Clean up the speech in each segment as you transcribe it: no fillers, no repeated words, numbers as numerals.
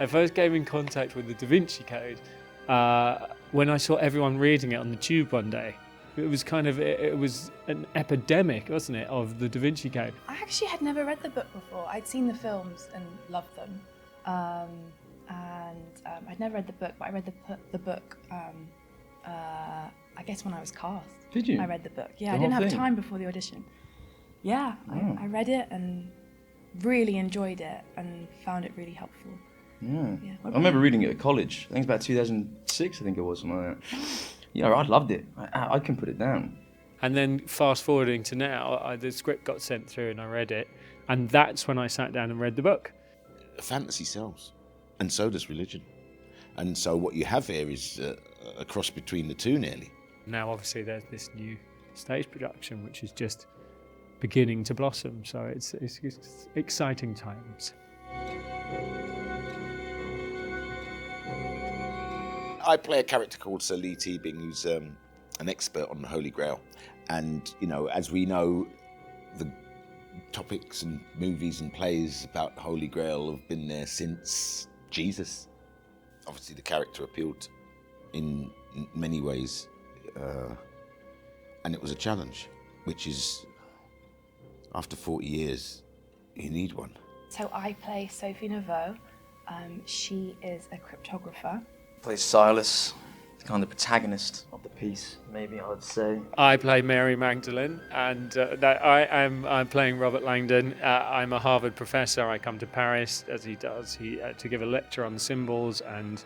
I first came in contact with the Da Vinci Code when I saw everyone reading it on the tube one day. It was it was an epidemic, wasn't it, of the Da Vinci Code? I actually had never read the book before. I'd seen the films and loved them. I'd never read the book, but I read the book, I guess when I was cast. Did you? I read the book. Yeah, The I didn't whole have thing? time before the audition. Yeah, I read it and really enjoyed it and found it really helpful. Yeah. Yeah. I remember reading it at college. I think it's about 2006, I think it was, something like that. Yeah, I loved it. I can put it down. And then fast forwarding to now, the script got sent through and I read it. And that's when I sat down and read the book. Fantasy sells, and so does religion. And so what you have here is a cross between the two nearly. Now, obviously, there's this new stage production, which is just beginning to blossom. So it's exciting times. I play a character called Sir Leigh Teabing, who's an expert on the Holy Grail. And, you know, as we know, the topics and movies and plays about the Holy Grail have been there since Jesus. Obviously, the character appealed in many ways, and it was a challenge, which is, after 40 years, you need one. So I play Sophie Neveu. She is a cryptographer. Plays Silas, the kind of protagonist of the piece, maybe I would say. I play Mary Magdalene, and I'm playing Robert Langdon. I'm a Harvard professor. I come to Paris, as he does, to give a lecture on symbols, and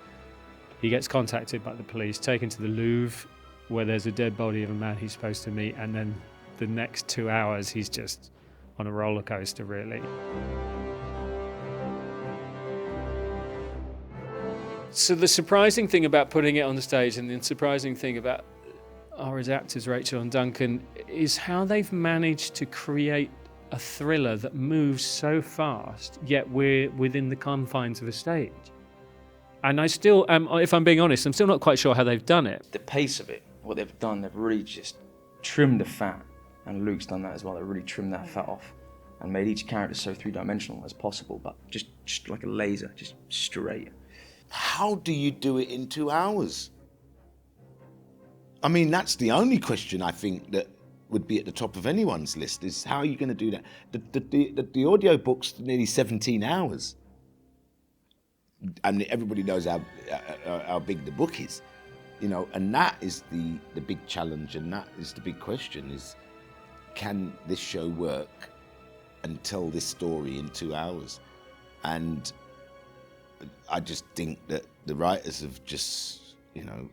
he gets contacted by the police, taken to the Louvre, where there's a dead body of a man he's supposed to meet, and then the next 2 hours he's just on a roller coaster, really. So the surprising thing about putting it on the stage, and the surprising thing about our actors, Rachel and Duncan, is how they've managed to create a thriller that moves so fast, yet we're within the confines of a stage. And I still am, if I'm being honest, I'm still not quite sure how they've done it. The pace of it, what they've done, they've really just trimmed the fat. And Luke's done that as well. They really trimmed that fat off and made each character so three-dimensional as possible, but just like a laser, just straight. How do you do it in 2 hours? I mean, that's the only question I think that would be at the top of anyone's list, is how are you going to do that? The audio book's nearly 17 hours. And everybody knows how big the book is, you know, and that is the big challenge, and that is the big question, is can this show work and tell this story in 2 hours? And I just think that the writers have just, you know,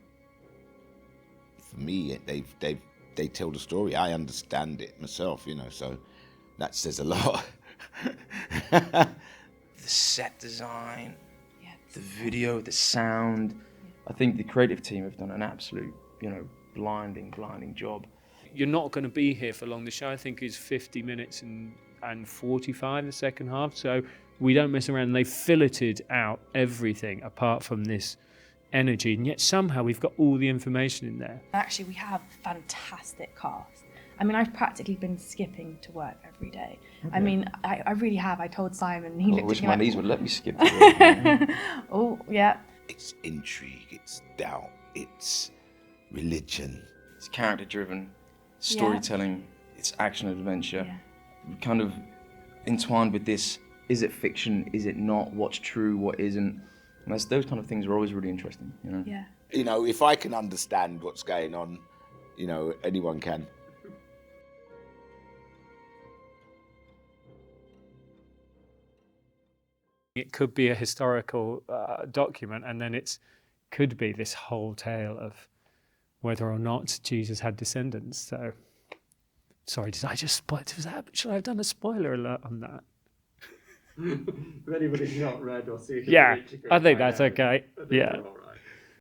for me, they tell the story. I understand it myself, you know, so that says a lot. The set design, the video, the sound. I think the creative team have done an absolute, you know, blinding job. You're not going to be here for long. The show, I think, is 50 minutes and 45 the second half, so we don't mess around. They filleted out everything apart from this energy, and yet somehow we've got all the information in there. Actually, we have a fantastic cast. I mean, I've practically been skipping to work every day. Okay. I mean, I really have. I told Simon, he looked at me. I wish my knees would let me skip to work. Oh, yeah. It's intrigue, it's doubt, it's religion. It's character-driven, storytelling, it's action adventure. Yeah. Kind of entwined with this, is it fiction, is it not, what's true, what isn't? And those kind of things are always really interesting, you know? Yeah. You know, if I can understand what's going on, you know, anyone can. It could be a historical document, and then it could be this whole tale of whether or not Jesus had descendants. So, sorry, did I just spoil? Should I have done a spoiler alert on that? If anybody's not read or seen it, Yeah, I think that's okay. Yeah.